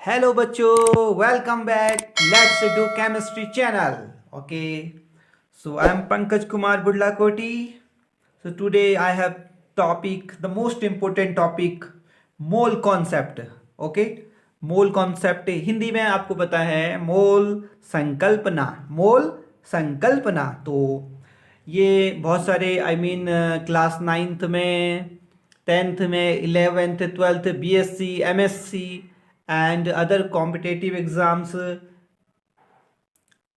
Hello बच्चों, welcome back. Let's do chemistry channel. Okay, so I am Pankaj Kumar Budlakoti. So today I have topic, the most important topic, mole concept. Okay, mole concept Hindi में आपको पता है मोल संकल्पना। मोल संकल्पना तो ये बहुत सारे क्लास नाइन्थ में, टेंथ में, eleventh, twelfth, BSc, MSc and other competitive exams,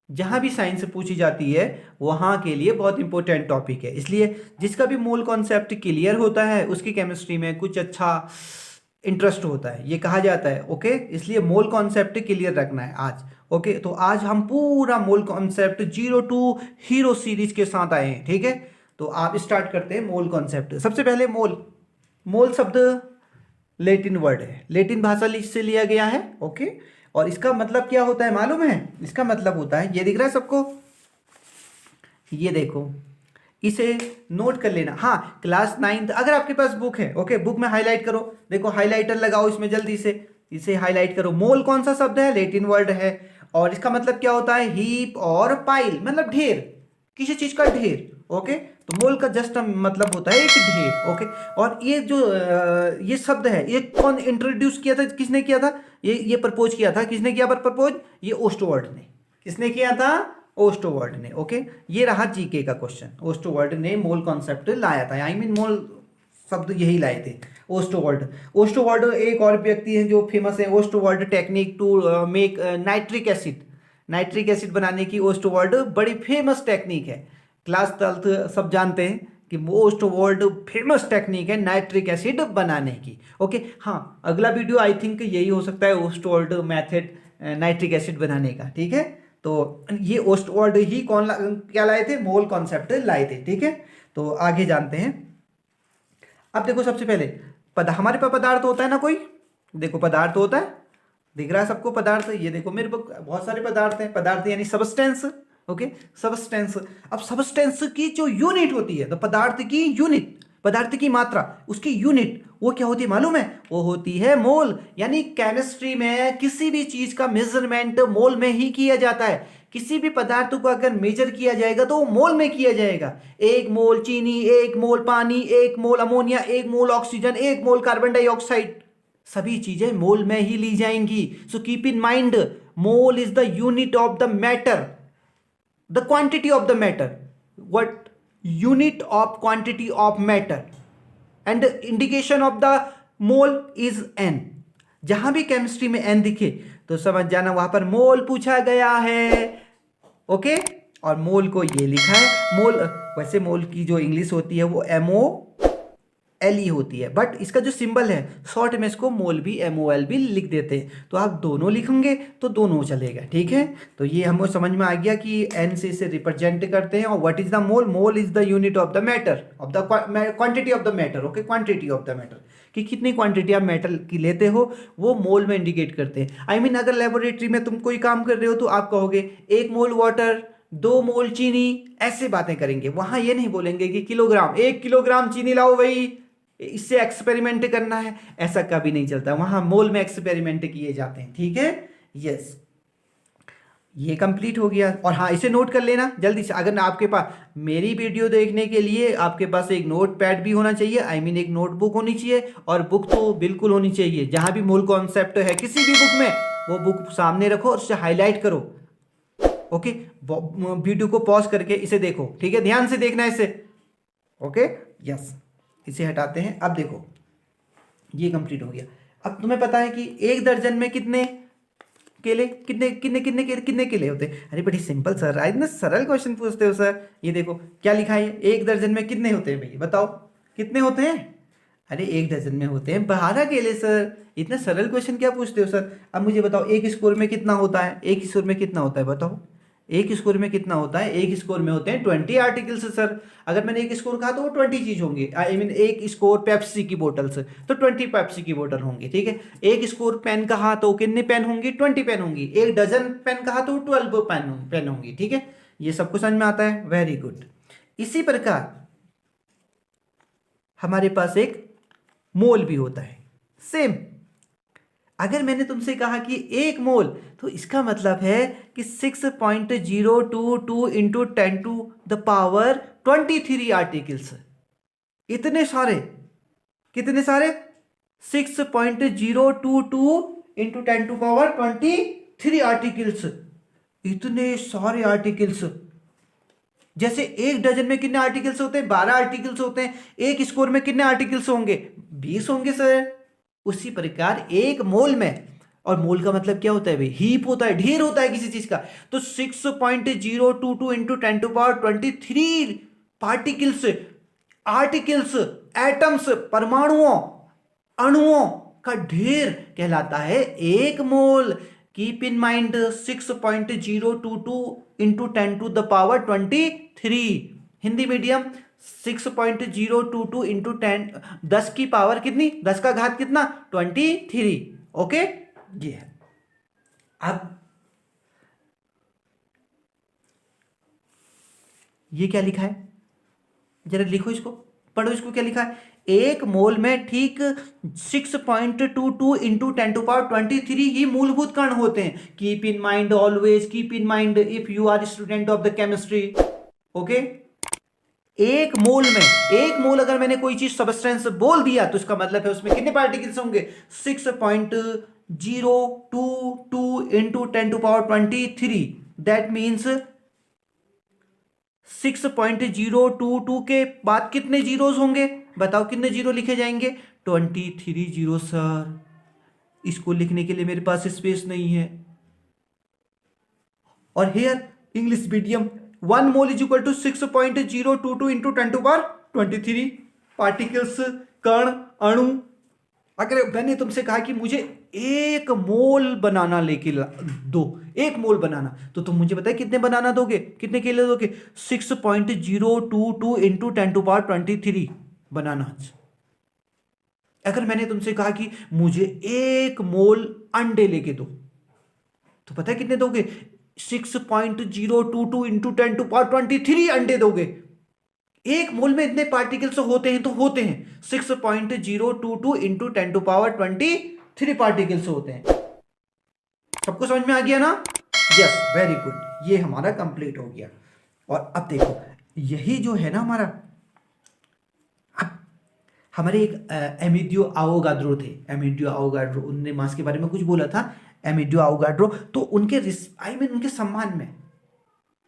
जहां भी साइंस पूछी जाती है वहां के लिए बहुत इंपॉर्टेंट टॉपिक है। इसलिए जिसका भी मोल कॉन्सेप्ट क्लियर होता है उसकी केमिस्ट्री में कुछ अच्छा इंटरेस्ट होता है, ये कहा जाता है। ओके, इसलिए मोल कॉन्सेप्ट क्लियर रखना है आज। ओके, तो आज हम पूरा mole concept 0 to hero series के साथ आए हैं। ठीक है, तो आप स्टार्ट करते हैं मोल कॉन्सेप्ट। सबसे पहले मोल, मोल शब्द लेटिन वर्ड है, लेटिन भाषा से लिया गया है। ओके, और इसका मतलब क्या होता है मालूम है? इसका मतलब होता है, ये दिख रहा है सबको, ये देखो, इसे नोट कर लेना। हाँ, क्लास नाइन्थ अगर आपके पास बुक है, ओके, बुक में हाईलाइट करो। देखो हाईलाइटर लगाओ इसमें, जल्दी से इसे हाईलाइट करो। मोल कौन सा शब्द है? लेटिन वर्ड है, और इसका मतलब क्या होता है? हीप और पाइल, मतलब ढेर, किसी चीज का ढेर। ओके, तो मोल का जस्ट मतलब होता है एक ढेर। ओके, और ये जो ये शब्द है, ये कौन इंट्रोड्यूस किया था, किसने किया था? ये प्रपोज किया था, किसने किया प्रपोज? ये ओस्टोवर्ड ने। किसने किया था? ओस्टोवर्ड ने। ओके, ये रहा जीके का क्वेश्चन। ओस्टोवर्ड ने मोल कॉन्सेप्ट लाया था, मोल शब्द यही लाए थे, ओस्टोवर्ड। ओस्टोवर्ड एक और व्यक्ति है जो फेमस है, Ostwald technique to make nitric acid. Nitric acid बनाने की ओस्टोवर्ड बड़ी फेमस टेक्निक है। क्लास ट्वेल्थ सब जानते हैं कि मोस्ट वर्ल्ड फेमस टेक्निक है नाइट्रिक एसिड बनाने की। ओके, हाँ, अगला वीडियो आई थिंक यही हो सकता है, ओस्ट वर्ल्ड मैथड नाइट्रिक एसिड बनाने का। ठीक है, तो ये ओस्ट वर्ल्ड ही क्या लाए थे? मोल कॉन्सेप्ट लाए थे। ठीक है, तो आगे जानते हैं। अब देखो, सबसे पहले हमारे पास पदार्थ होता है ना कोई, देखो पदार्थ होता है, दिख रहा है सबको पदार्थ। ये देखो मेरे पास बहुत सारे पदार्थ हैं, पदार्थ यानी सबस्टेंस। Okay, substance. अब सबस्टेंस की जो यूनिट होती है, तो पदार्थ की यूनिट, पदार्थ की मात्रा, उसकी यूनिट वो क्या होती है मालूम है? वो होती है मोल। यानी केमिस्ट्री में किसी भी चीज का मेजरमेंट मोल में ही किया जाता है। किसी भी पदार्थ को अगर मेजर किया जाएगा तो वो मोल में किया जाएगा। 1 मोल चीनी, 1 मोल पानी, 1 mole ammonia, 1 mole oxygen, 1 mole carbon dioxide, सभी चीजें मोल में ही ली जाएंगी। So keep in mind, mole is the unit of the matter, the quantity of the matter. What? Unit of quantity of matter, and indication of the mole is n. जहां भी chemistry में N दिखे तो समझ जाना वहां पर मोल पूछा गया है। ओके, और मोल को ये लिखा है मोल। वैसे मोल की जो इंग्लिश होती है वो MOLE होती है, बट इसका जो सिंबल है शॉर्ट में इसको मोल भी, MOL भी लिख देते हैं। तो आप दोनों लिखेंगे तो दोनों चलेगा। ठीक है, तो ये हमको समझ में आ गया कि एन से इसे रिप्रेजेंट करते हैं। और what is the mole? Mole is the unit of the matter, of the quantity of the matter. Okay, quantity of the matter, कि कितनी क्वांटिटी आप मेटल की लेते हो वो मोल में इंडिकेट करते हैं। अगर लेबोरेटरी में तुम कोई काम कर रहे हो तो आप कहोगे 1 मोल वाटर, 2 मोल चीनी, ऐसे बातें करेंगे। वहां ये नहीं बोलेंगे कि किलोग्राम, 1 किलोग्राम चीनी लाओ भाई, इससे एक्सपेरिमेंट करना है, ऐसा कभी नहीं चलता। वहां मोल में एक्सपेरिमेंट किए जाते हैं। ठीक है, यस, ये कंप्लीट हो गया। और हाँ, इसे नोट कर लेना जल्दी से। अगर आपके पास मेरी वीडियो देखने के लिए आपके पास एक नोट पैड भी होना चाहिए, एक नोटबुक होनी चाहिए, और बुक तो बिल्कुल होनी चाहिए। जहां भी मोल कॉन्सेप्ट है किसी भी बुक में, वो बुक सामने रखो और उसे हाईलाइट करो। ओके, वीडियो को पॉज करके इसे देखो। ठीक है, ध्यान से देखना इसे। ओके, यस, इसे हटाते हैं। अब देखो, ये कंप्लीट हो गया। अब तुम्हें पता है कि 1 दर्जन में कितने केले, कितने कितने कितने कितने केले होते हैं? अरे बड़ी सिंपल सर, इतने सरल क्वेश्चन पूछते हो सर। ये देखो क्या लिखा है, 1 दर्जन में कितने होते हैं भैया, बताओ कितने होते हैं? अरे 1 दर्जन में होते हैं 12 केले सर। इतना सरल क्वेश्चन क्या पूछते हो सर? अब मुझे बताओ, एक स्कोर में कितना होता है? एक स्कोर में कितना होता है बताओ? एक स्कोर में कितना होता है? एक स्कोर में होते हैं 20 आर्टिकल्स सर। अगर मैंने एक स्कोर कहा तो वो 20 चीज होंगे। एक स्कोर पेप्सी की बोतल से तो 20 पेप्सी की बोतल होंगी। ठीक है, एक स्कोर पेन कहा तो कितने पेन होंगी? 20 पेन होंगी। 1 डजन पेन कहा तो 12 पेन होंगी। ठीक है, ये सबको समझ में आता है, वेरी गुड। इसी प्रकार हमारे पास एक मोल भी होता है, सेम। अगर मैंने तुमसे कहा कि 1 मोल, तो इसका मतलब है कि 6.022 इंटू 10⁻23 आर्टिकल्स। इतने सारे, कितने सारे? 6.022 इंटू 10⁻23 आर्टिकल्स। इतने सारे आर्टिकल्स। जैसे एक डजन में कितने आर्टिकल्स होते हैं? 12 आर्टिकल्स होते हैं। एक स्कोर में कितने आर्टिकल्स होंगे? 20 होंगे सर। उसी प्रकार 1 मोल में, और मोल का मतलब क्या होता है भाई? हीप होता है, ढेर होता है किसी चीज का। तो 6.022 इंटू 10⁻23 पार्टिकल्स, आर्टिकल्स, एटम्स, परमाणुओं, अणुओं का ढेर कहलाता है 1 mole. Keep in mind 6.022 into 10⁻23। Hindi medium 6.022 into 10, 10 की पावर कितनी? 10 का घात कितना? 23। ओके, ये है। अब ये क्या लिखा है? जरा लिखो इसको, पढ़ो इसको, क्या लिखा है? 1 मोल में ठीक 6.22 इंटू 10⁻23 ही मूलभूत कण होते हैं। Keep in mind, always keep in mind if you are student of the chemistry. Okay, 1 mole में, 1 मोल अगर मैंने कोई चीज सबस्टेंस बोल दिया तो इसका मतलब है उसमें कितने पार्टिकल्स होंगे? 6.022 इंटू 10⁻23। दैट मीन्स 6.022 के बाद कितने जीरोस होंगे? बताओ कितने जीरो लिखे जाएंगे? 23 जीरो सर। इसको लिखने के लिए मेरे पास स्पेस नहीं है। और here English medium 1 mole is equal to 6.022 into 10⁻23 particles, कण, अणु। अगर मैंने तुमसे कहा कि मुझे 1 मोल बनाना लेके दो, 1 मोल बनाना, तो तुम मुझे बताए कितने बनाना दोगे? कितने के लिए दोगे? 6.022 इंटू 10⁻23 बनाना। अगर मैंने तुमसे कहा कि मुझे 1 मोल अंडे लेके दो, तो पता है कितने दोगे? 6.022 इंटू 10⁻23 अंडे दोगे। 1 मोल में इतने पार्टिकल्स होते हैं तो होते हैं 6.022 इंटू 10⁻23 पार्टिकल्स होते हैं। सबको समझ में आ गया ना? यस, वेरी गुड, ये हमारा कंप्लीट हो गया। और अब देखो, यही जो है ना हमारा, अब हमारे एक एमिडियो आवोगाड्रो थे। एमिडियो आवोगाड्रो, उनने मास के बारे में कुछ बोला था। एमिडियो आवोगाड्रो, तो उनके उनके सम्मान में,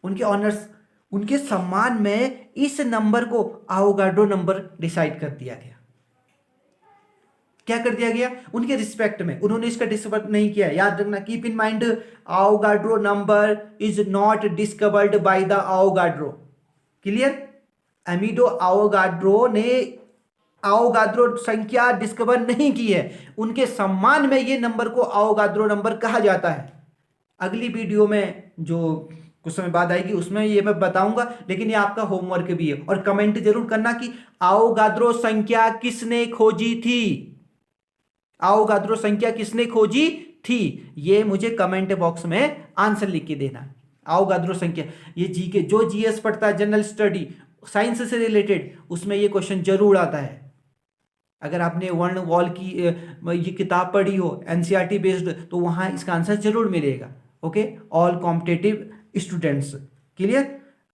उनके ऑनर्स, उनके सम्मान में इस नंबर को आवोगाड्रो नंबर डिसाइड कर दिया गया। क्या कर दिया गया? उनके रिस्पेक्ट में उन्होंने इसका डिस्कवर नहीं किया। याद रखना, keep in mind, Avogadro number is not discovered by the Avogadro. Clear? Amedeo Avogadro ने आवोगाड्रो संख्या डिस्कवर नहीं की है। उनके सम्मान में यह नंबर को आवोगाड्रो नंबर कहा जाता है। अगली वीडियो में जो कुछ समय बाद आएगी उसमें ये मैं बताऊंगा, लेकिन ये आपका होमवर्क भी है। और कमेंट जरूर करना कि आवोगाड्रो संख्या किसने खोजी थी? आवोगाड्रो संख्या किसने खोजी थी? ये मुझे कमेंट बॉक्स में आंसर लिख के देना। आवोगाड्रो संख्या, ये जीके, जो जीएस पढ़ता है, जनरल स्टडी, साइंस से रिलेटेड, उसमें ये क्वेश्चन जरूर आता है। अगर आपने वर्ण वॉल की ये किताब पढ़ी हो एनसीईआरटी बेस्ड, तो वहां इसका आंसर जरूर मिलेगा। Okay, all competitive students. Clear?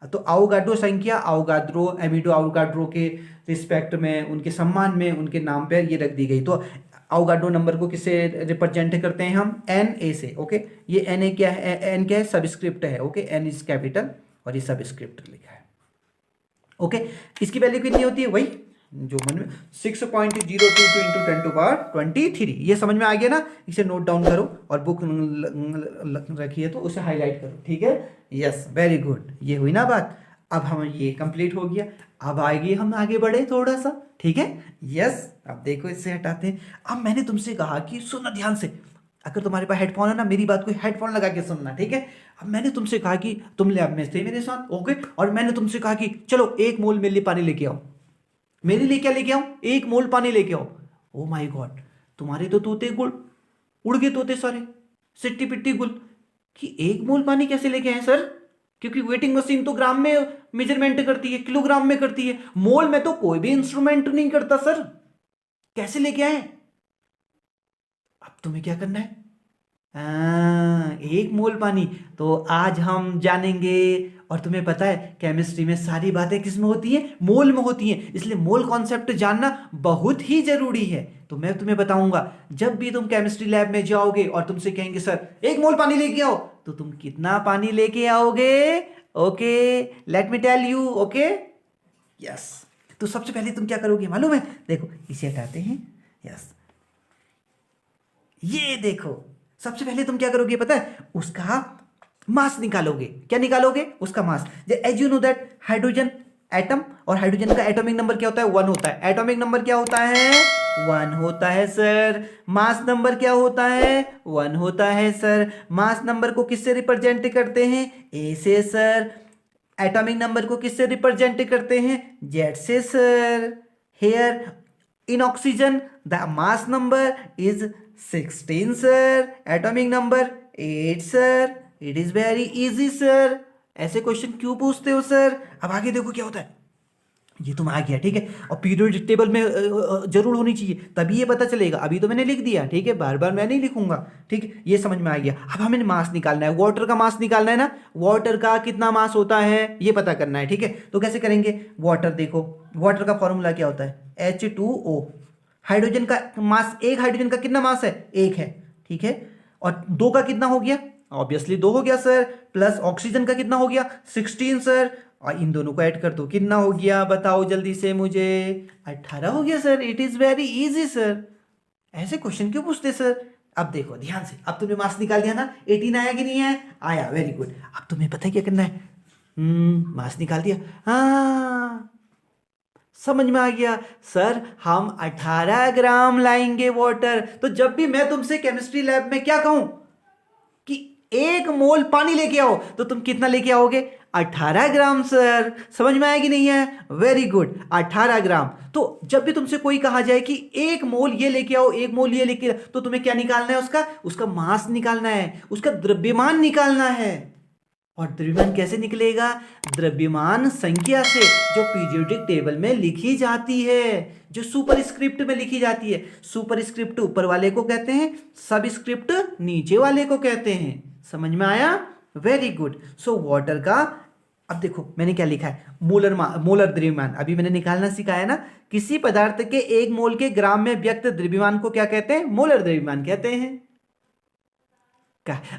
तो आवोगाड्रो संख्या, आवोगाड्रो, एमिडो आवोगाड्रो के रिस्पेक्ट में, उनके सम्मान में, उनके नाम पर ये रख दी गई। तो आवोगाड्रो नंबर को किससे रिप्रेजेंट करते हैं हम? एन ए से। ओके, ये एन ए क्या है? एन क्या है? सबस्क्रिप्ट है। ओके, एन इज कैपिटल और ये सबस्क्रिप्ट लिखा है। ओके, इसकी वैल्यू कितनी होती है? वही जो मन में 6.022 इंटू 10⁻23। ये समझ में आ गया ना? इसे नोट डाउन करो और बुक रखिए तो उसे हाईलाइट करो। ठीक है? यस, वेरी गुड, ये हुई ना बात। अब हम ये कंप्लीट हो गया। अब आएगी, हम आगे बढ़े थोड़ा सा। ठीक है? यस, अब देखो इससे हटाते हैं। अब मैंने तुमसे कहा कि सुनना ध्यान से, अगर तुम्हारे पास हेडफोन है ना, मेरी बात को हेडफोन लगा के सुनना। ठीक है? अब मैंने तुमसे कहा कि तुम लैब में थे मेरे साथ। ओके, और मैंने तुमसे कहा कि चलो 1 मोल मेरे लिए पानी लेके आओ। मेरे लिए क्या लेके आऊं? 1 मोल पानी लेके आओ। ओ माय गॉड, तुम्हारे तो तोते गुल उड़ गए, तोते सारे, सिट्टी पिट्टी गुल, कि 1 मोल पानी कैसे लेके आए सर? क्योंकि वेटिंग मशीन तो ग्राम में मेजरमेंट करती है, किलोग्राम में करती है। मोल में तो कोई भी इंस्ट्रूमेंट नहीं करता सर, कैसे लेके आए? अब तुम्हें क्या करना है? 1 मोल पानी। तो आज हम जानेंगे, और तुम्हें पता है केमिस्ट्री में सारी बातें किस में होती हैं? मोल में होती हैं, इसलिए मोल कॉन्सेप्ट जानना बहुत ही जरूरी है। तो मैं तुम्हें बताऊंगा, जब भी तुम केमिस्ट्री लैब में जाओगे और तुमसे कहेंगे सर 1 मोल पानी लेके आओ, तो तुम कितना पानी लेके आओगे? Okay, let me tell you. Okay, yes. तो सबसे पहले तुम क्या करोगे मालूम है? देखो, इसे हटाते हैं। यस, ये देखो, सबसे पहले तुम क्या करोगे पता है? उसका मास निकालोगे। क्या निकालोगे? उसका mass. As you know that hydrogen atom, और हाइड्रोजन का एटॉमिक नंबर क्या होता है? 1 होता है। एटॉमिक नंबर क्या होता है? 1 होता है सर। मास नंबर क्या होता है? 1 होता है सर। मास नंबर को किससे रिप्रेजेंट करते हैं? ए से सर। एटॉमिक नंबर को किससे रिप्रेजेंट करते हैं? जेड से sir. Here in oxygen the mass number is 16 sir. Atomic number 8 sir. It is very easy sir. ऐसे क्वेश्चन क्यों पूछते हो सर? अब आगे देखो क्या होता है। ये तुम आ गया, ठीक है, और पीरियोडिक टेबल में जरूर होनी चाहिए, तभी ये पता चलेगा। अभी तो मैंने लिख दिया, ठीक है, बार बार मैं नहीं लिखूंगा, ठीक है, ये समझ में आ गया। अब हमें मास निकालना है, वाटर का मास निकालना है ना। वाटर का कितना मास होता है ये पता करना है, ठीक है। तो कैसे करेंगे? वाटर देखो, वाटर का फॉर्मूला क्या होता है? H2O। हाइड्रोजन का मास, एक हाइड्रोजन का कितना मास है? 1 है, ठीक है। और 2 का कितना हो गया? ऑब्वियसली 2 हो गया सर। प्लस ऑक्सीजन का कितना हो गया? 16 सर। और इन दोनों को ऐड कर दो, कितना हो गया बताओ जल्दी से मुझे? 18 हो गया sir. It is very easy sir. ऐसे क्वेश्चन क्यों पूछते सर? अब देखो ध्यान से, अब तुमने मास निकाल दिया ना। 18 आया कि नहीं आया? आया, वेरी गुड। अब तुम्हें पता है क्या करना है? मास निकाल दिया, हाँ, समझ में आ गया सर। हम 18 ग्राम लाएंगे वाटर। तो जब भी मैं तुमसे केमिस्ट्री लैब में क्या कहूं कि 1 मोल पानी लेके आओ, तो तुम कितना लेके आओगे? 18 ग्राम सर। समझ में आया कि नहीं है? वेरी गुड, 18 ग्राम। तो जब भी तुमसे कोई कहा जाए कि 1 मोल ये लेके आओ, 1 मोल ये लेके, तो तुम्हें क्या निकालना है? उसका मास निकालना है, उसका द्रव्यमान निकालना है। और द्रव्यमान कैसे निकलेगा? द्रव्यमान संख्या से, जो पीरियोडिक टेबल में लिखी जाती है, जो सुपर स्क्रिप्ट में लिखी जाती है। सुपर स्क्रिप्ट ऊपर वाले को कहते हैं, सब स्क्रिप्ट नीचे वाले को कहते हैं। समझ में आया? Very good. सो वाटर का, अब देखो मैंने क्या लिखा है, मोलर द्रव्यमान। अभी मैंने निकालना सिखाया ना। किसी पदार्थ के 1 मोल के ग्राम में व्यक्त द्रव्यमान को क्या कहते हैं? मोलर द्रव्यमान कहते हैं।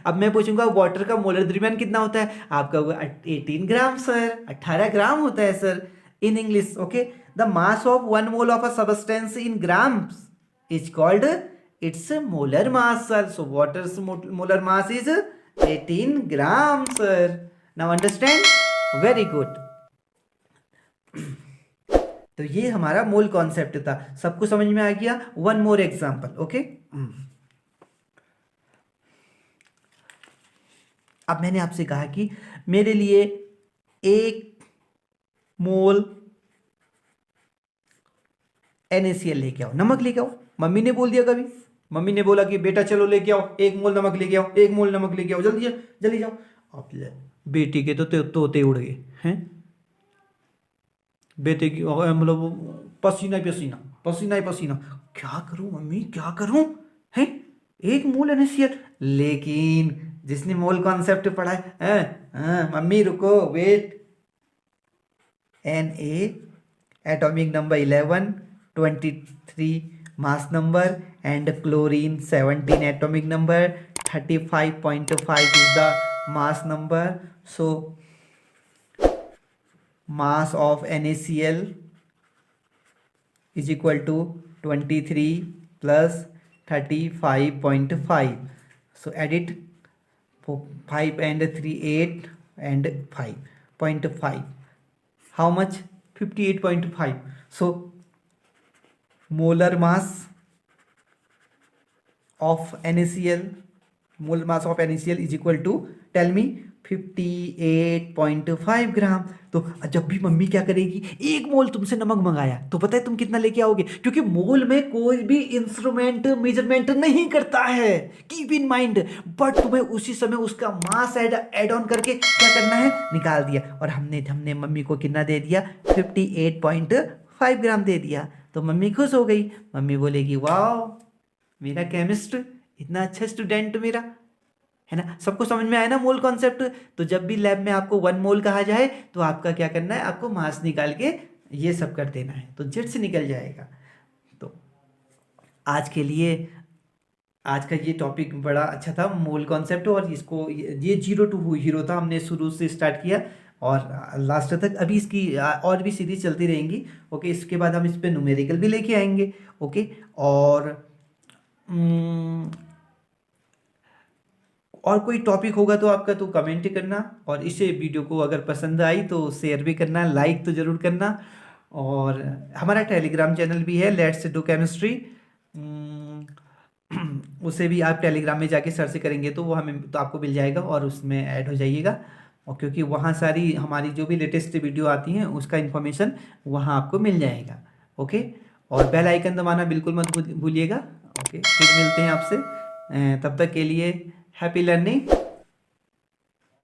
अब मैं पूछूंगा वाटर का मोलर द्रव्यमान कितना होता है? आपका 18 ग्राम सर। 18 ग्राम होता है sir. In English, okay, the mass of 1 mole of a substance in grams is called its molar mass sir. So waters molar mass is 18 gram sir. Now understand? Very good. तो ये हमारा mole concept था, सबको समझ में आ गया? 1 more example, okay. अब मैंने आपसे कहा कि मेरे लिए 1 मोल NaCl लेके आओ, नमक लेके आओ। मम्मी ने बोल दिया कभी, मम्मी ने बोला कि बेटा चलो लेके आओ 1 मोल नमक लेके आओ, 1 मोल नमक लेके आओ, जल्दी जल्दी जाओ। अब बेटी के तो तोते उड़ गए हैं। बेटे की मतलब पसीना ही पसीना, पसीना ही पसीना। क्या करूं मम्मी, क्या करूं? है 1 मोल NaCl, लेकिन जिसने मोल कॉन्सेप्ट पढ़ा है, मम्मी रुको, wait. Na atomic number 11, 23 mass number, and chlorine 17 atomic number, 35.5 is the mass number. So mass of NaCl is equal to 23 plus 35.5. So add it, 5 and 3 8 and 5.5. How much? 58.5. So molar mass of NaCl, mole mass of NaCl is equal to, tell me, 58.5 gram. तो जब भी mummy क्या करेगी, 1 मोल तुमसे नमक मंगाया, तो पता है तुम कितना लेके आओगे? क्योंकि मोल में कोई भी इंस्ट्रूमेंट मेजरमेंट नहीं करता है, कीप इन माइंड। बट तुम्हें उसी समय उसका मास ऐड ऑन करके क्या करना है? निकाल दिया। और हमने मम्मी को कितना दे दिया? 58.5 ग्राम दे दिया। तो मम्मी खुश हो गई। मम्मी बोलेगी वाह, मेरा केमिस्ट इतना अच्छा स्टूडेंट मेरा, है ना। सबको समझ में आया ना मोल कॉन्सेप्ट। तो जब भी लैब में आपको 1 मोल कहा जाए तो आपका क्या करना है, आपको मास निकाल के ये सब कर देना है, तो झट से निकल जाएगा। तो आज के लिए आज का ये टॉपिक बड़ा अच्छा था, मोल कॉन्सेप्ट। और इसको ये 0 to हीरो था, हमने शुरू से स्टार्ट किया और लास्ट तक। अभी इसकी और भी सीरीज चलती रहेंगी। ओके, इसके बाद हम इस पे न्यूमेरिकल भी लेके आएंगे। ओके, और कोई टॉपिक होगा तो आपका तो कमेंट करना, और इसे वीडियो को अगर पसंद आई तो शेयर भी करना, लाइक तो ज़रूर करना। और हमारा टेलीग्राम चैनल भी है, लेट्स डू केमिस्ट्री। उसे भी आप टेलीग्राम में जाके सर्च करेंगे तो वो हमें तो आपको मिल जाएगा, और उसमें ऐड हो जाइएगा। और क्योंकि वहाँ सारी हमारी जो भी लेटेस्ट वीडियो आती हैं उसका इन्फॉर्मेशन वहाँ आपको मिल जाएगा। ओके, और बेल आइकन दबाना बिल्कुल मत भूलिएगा। ओके, फिर मिलते हैं आपसे, तब तक के लिए हैप्पी लर्निंग।